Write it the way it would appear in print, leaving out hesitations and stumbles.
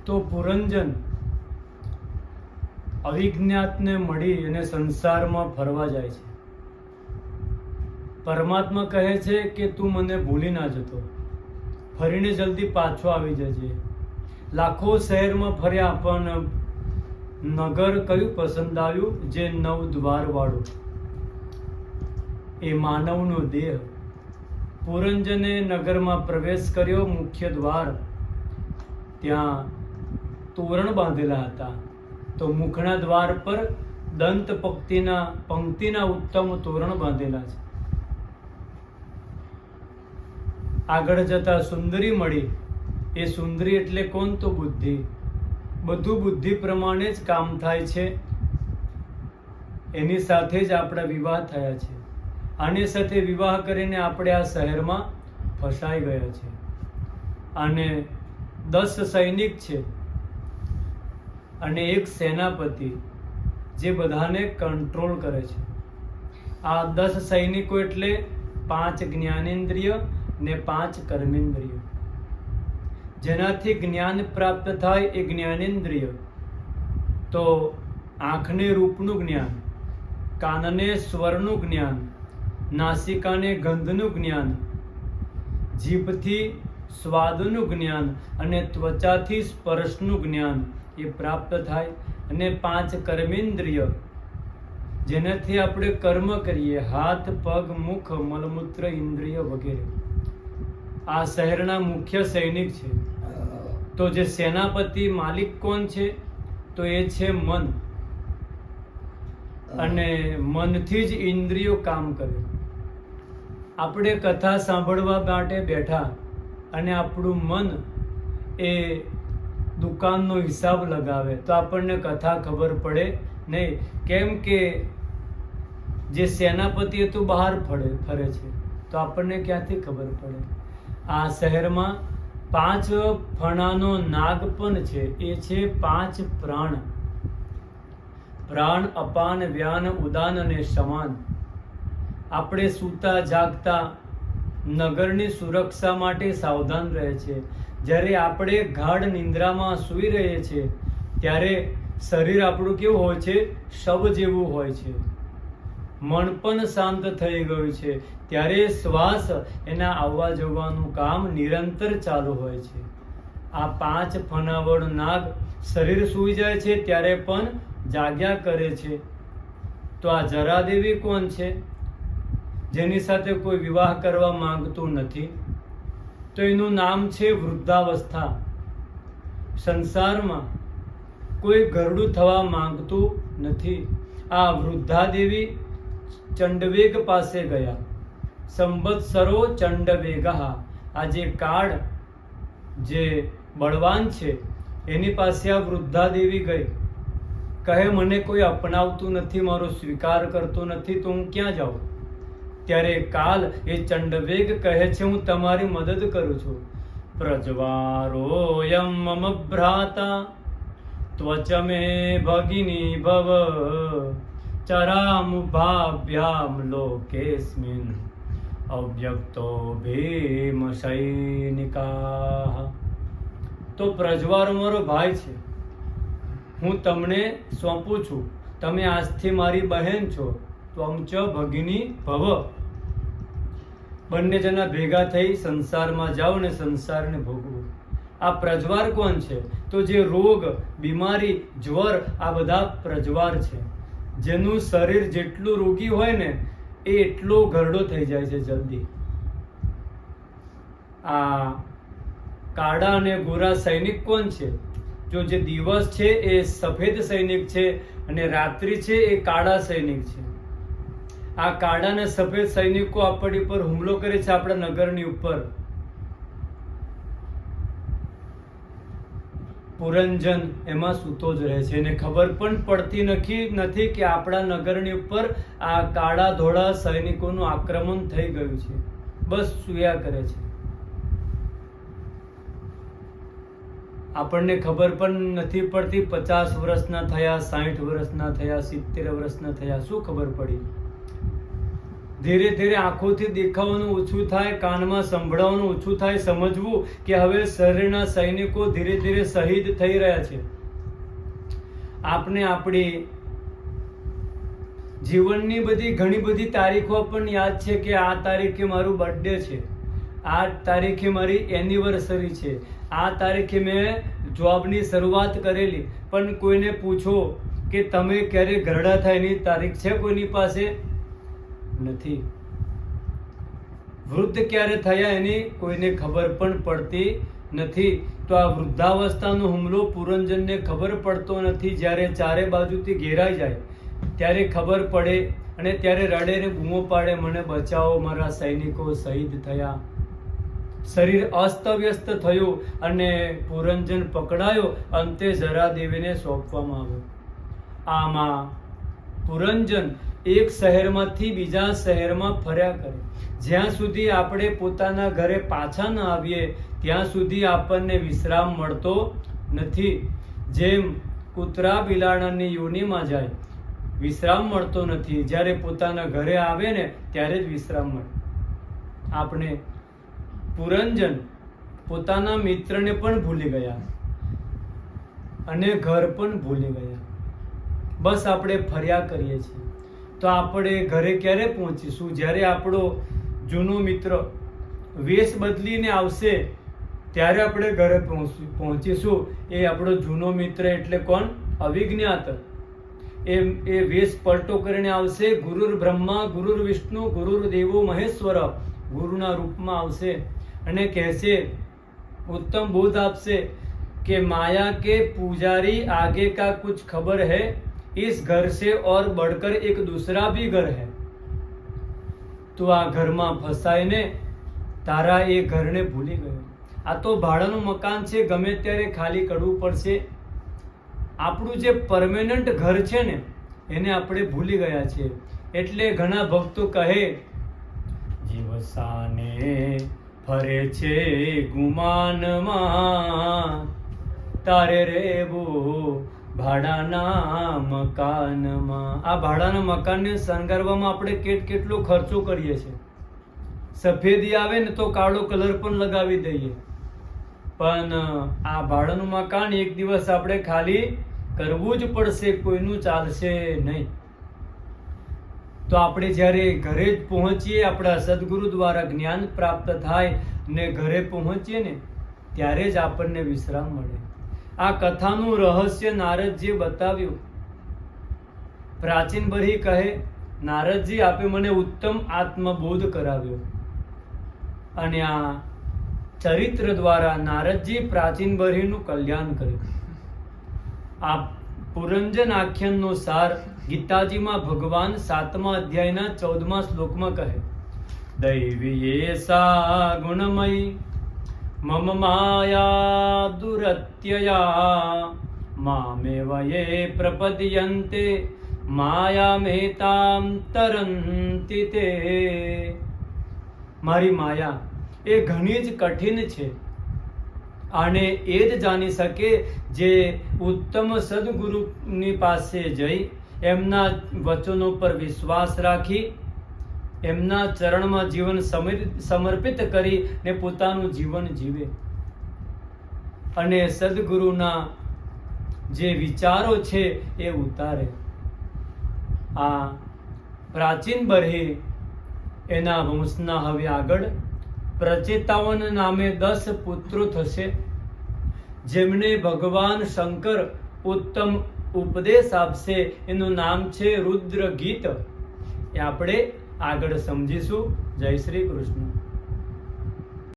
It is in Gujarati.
તો પુરંજન અવિજ્ઞાતને મળી અને સંસારમાં ફરવા જાય છે. પરમાત્મા કહે છે કે તું મને ભૂલી ના જતો, ફરીને જલ્દી પાછો આવી જજે. લાખો શહેરમાં ફર્યા પણ નગર કયું પસંદ આવ્યું? જે 9 દ્વાર વાળું, એ માનવનો દેહ. પુરંજને નગરમાં પ્રવેશ કર્યો. મુખ્ય દ્વાર, ત્યાં તોરણ બાંધેલા હતા. તો મુખના દ્વાર પર દંત પંક્તિના ઉત્તમ તોરણ બાંધેલા છે. આગળ જતા સુંદરી મળી. એ સુંદરી એટલે કોણ? તો બુદ્ધિ. બધું બુદ્ધિ પ્રમાણે જ કામ થાય છે. એની સાથે જ આપણા વિવાહ થયા છે. આની સાથે વિવાહ કરીને આપણે આ શહેરમાં ફસાઈ ગયા છે. અને 10 સૈનિક છે અને એક સેનાપતિ જે બધાને કંટ્રોલ કરે છે. આ 10 સૈનિકો એટલે 5 જ્ઞાનેન્દ્રિય ને 5 કર્મેન્દ્રિય. જેનાથી જ્ઞાન પ્રાપ્ત થાય એ જ્ઞાનેન્દ્રિય. તો આંખને રૂપનું જ્ઞાન, કાનને સ્વરનું જ્ઞાન, નાસિકાને ગંધનું જ્ઞાન, જીભથી સ્વાદનું જ્ઞાન અને ત્વચાથી સ્પર્શનું જ્ઞાન એ પ્રાપ્ત થાય. અને 5 કર્મેન્દ્રિય, જેનાથી આપણે કર્મ કરીએ, હાથ, પગ, મુખ, મલમૂત્ર ઇન્દ્રિય વગેરે. આ શહેરના મુખ્ય સૈનિક છે. તો જે સેનાપતિ માલિક કોણ છે? તો એ છે મન. અને મનથી જ ઇન્દ્રિયો કામ કરે. આપણે કથા સાંભળવા માટે બેઠા અને આપણું મન એ દુકાનનો હિસાબ લગાવે તો આપણને કથા ખબર પડે નહીં. કેમ કે જે સેનાપતિ એ તો બહાર ફરે છે, તો આપણને ક્યાંથી ખબર પડે? આ શહેરમાં 5 ફણાનો નાગ પણ છે. એ છે 5 પ્રાણ. પ્રાણ, અપાન, વ્યાન, ઉદાન અને સમાન. આપણે સૂતા જાગતા નગરની સુરક્ષા માટે સાવધાન રહે છે. જ્યારે આપણે ગાઢ નિંદ્રામાં સૂઈ રહીએ છીએ ત્યારે શરીર આપણું કેવું હોય છે? શવ જેવું હોય છે. મન પણ શાંત થઈ ગયું છે. ત્યારે શ્વાસ એના આવવા જવાનું કામ નિરંતર ચાલુ હોય છે. આ 5 ફણાવળ નાગ શરીર સૂઈ જાય છે ત્યારે પણ જાગ્યા કરે છે. તો આ જરાદેવી કોણ છે? જેની સાથે કોઈ વિવાહ કરવા માંગતું નથી. તો એનું નામ છે વૃદ્ધાવસ્થા. સંસારમાં કોઈ ઘરડું થવા માંગતું નથી. આ વૃદ્ધાદેવી ચંડવેગ પાસે ગયા. સંવત્સરો ચંડવેગા. આ જે કાળ, જે બળવાન છે, એની પાસે આ વૃદ્ધાદેવી ગઈ. કહે મને કોઈ અપનાવતું નથી, મારો સ્વીકાર કરતો નથી, તો હું ક્યાં જાઉં? ત્યારે કાલ એ ચંડવેગ કહે છે હું તમારી મદદ કરું છું. પ્રજવારોયમ મમ ભ્રાતા ત્વચ મે ભગિની ભવ ચરામુભાભ્યામ લોકેસ્મિન અવ્યક્તો ભીમ સૈનિકા. તો પ્રજવાર મારો ભાઈ છે, હું તમને સોંપું છું. તમે આજથી મારી બહેન છો. ત્વમ ચ ભગિની ભવ. બંને જણા ભેગા થઈ સંસારમાં જાઓ ને સંસારને ભોગવો. આ પ્રજવાર કોણ છે? તો જે રોગ, બીમારી, જ્વર, આ બધા પ્રજવાર છે. જેનું શરીર જેટલું રોગી હોય ને એ એટલો ઘરડો થઈ જાય છે જલ્દી. આ કાળા અને ગોરા સૈનિક કોણ છે? જો જે દિવસ છે એ સફેદ સૈનિક છે અને રાત્રિ છે એ કાળા સૈનિક છે. આ કાળા અને સફેદ સૈનિકો આપણી પર હુમલો કરે છે, આપણા નગરની ઉપર. પુરંજન એમાં સૂતો જ રહે છે. એને ખબર પણ પડતી નથી કે આપણા નગરની ઉપર આ કાળા ધોળા સૈનિકોનું આક્રમણ થઈ ગયું છે. બસ સૂયા કરે છે. આપણને ખબર પણ નથી પડતી 50 વર્ષના થયા, 60 વર્ષના થયા, 70 વર્ષના થયા, શું ખબર પડી? ધીરે ધીરે આંખોથી દેખાવાનું ઓછું થાય, કાનમાં સંભળાવાનું ઓછું થાય, સમજવું કે હવે શરીરના સૈનિકો ધીરે ધીરે શહીદ થઈ રહ્યા છે. આપને આપણી જીવનની ઘણી બધી તારીખો પણ યાદ છે કે આ તારીખે મારું બર્થડે છે, આ તારીખે મારી એનિવર્સરી છે, આ તારીખે મેં જોબની શરૂઆત કરેલી. પણ કોઈને પૂછો કે તમે ક્યારે ઘરડા થાય એની તારીખ છે કોઈની પાસે? નથી. વૃદ્ધ ક્યારે થયા એની કોઈને ખબર પણ પડતી નથી. તો આ વૃદ્ધાવસ્થાનો હુમલો પુરંજનને ખબર પડતો નથી. જ્યારે ચારે બાજુથી ઘેરાઈ જાય ત્યારે ખબર પડે અને ત્યારે રડે ને બૂમો પાડે, મને બચાવો, મારા સૈનિકો શહીદ થયા. શરીર અસ્તવ્યસ્ત થયું અને પુરંજન પકડાયો. અંતે જરાદેવીને સોંપવામાં આવ્યો. આમાં પુરંજન એક શહેરમાંથી બીજા શહેરમાં ફર્યા કરે. જ્યાં સુધી આપણે પોતાના ઘરે પાછા ન આવીએ ત્યાં સુધી આપણને વિશ્રામ મળતો નથી. જેમ કૂતરા બિલાડાની યોનિમાં જાય, વિશ્રામ મળતો નથી. જ્યારે પોતાના ઘરે આવે ને ત્યારે જ વિશ્રામ મળે. આપણે પુરંજન પોતાના મિત્રને પણ ભૂલી ગયા અને ઘર પણ ભૂલી ગયા. બસ આપણે ફર્યા કરીએ છીએ. તો આપણે ઘરે ક્યારે પહોંચીશું? જ્યારે આપણો જૂનો મિત્ર વેશ બદલીને આવશે ત્યારે આપણે ઘરે પહોંચીશું. એ આપણો જૂનો મિત્ર એટલે કોણ? અવિજ્ઞાત. એ વેશ પલટો કરીને આવશે. ગુરુર બ્રહ્મા, ગુરુર વિષ્ણુ, ગુરુર દેવો મહેશ્વર. ગુરુના રૂપમાં આવશે અને કહેશે, उत्तम बोध आपसे कि माया के पुजारी आगे का कुछ खबर है, इस घर से और बढ़कर एक दूसरा भी घर है. तो આ ઘરમાં ફસાઈને તારા એ ઘરને ભૂલી ગયો. આ તો ભાડાનું મકાન છે, ગમે ત્યારે ખાલી કરવું પડશે. આપણું જે પરમેનન્ટ ઘર છે ને એને આપણે ભૂલી ગયા છે. એટલે ઘણા ભક્તો કહે, જીવ સાને ફરે છે ગુમાનમાં, તારે રેવું ભાડાના મકાનમાં. આ ભાડાના મકાનને શણગારવામાં આપણે કેટલો ખર્ચો કરીએ છીએ. સફેદી આવે ને તો કાળો કલર પણ લગાવી દઈએ. પણ આ ભાડાનું મકાન એક દિવસ આપણે ખાલી કરવું જ પડશે, કોઈનું ચાલશે નહીં. તો આપણે જ્યારે ઘરે જ પહોંચીએ, આપણા સદગુરુ દ્વારા જ્ઞાન પ્રાપ્ત થાય ને ઘરે પહોંચીએ ને ત્યારે જ આપણને વિશ્રામ મળે. આ કથાનું રહસ્ય નારદજીએ બતાવ્યું. પ્રાચીન બરી કહે, નારદજી આપે મને ઉત્તમ આત્મબોધ કરાવ્યો. અને આ ચરિત્ર દ્વારા નારદજી પ્રાચીન બરીનું કલ્યાણ કર્યું. આ પુરંજન આખ્યાનનો સાર ગીતાજીમાં ભગવાન 7મા અધ્યાયના 14મા શ્લોકમાં કહે, દૈવી એસા ગુણમયી મમ માયા દુરત્યયા મામેવ યે પ્રપદ્યન્તે માયા મેતામ તરંતિ તે. મારી માયા એ ઘણી જ કઠિન છે. આને એ જ જાણી શકે જે ઉત્તમ સદગુરુની પાસે જઈ એમના વચનો પર વિશ્વાસ રાખી એમના ચરણમાં જીવન સમર્પિત કરી ને પોતાનું જીવન જીવે અને સદગુરુના જે વિચારો છે એ ઉતારે. આ પ્રાચીન બરહી એના વંશના હવે આગળ પ્રચેતાવન નામે 10 પુત્રો થશે, જેમને ભગવાન શંકર ઉત્તમ ઉપદેશ આપશે. એનું નામ છે રુદ્ર ગીત. એ આપણે આગળ સમજીશું. જય શ્રી કૃષ્ણ.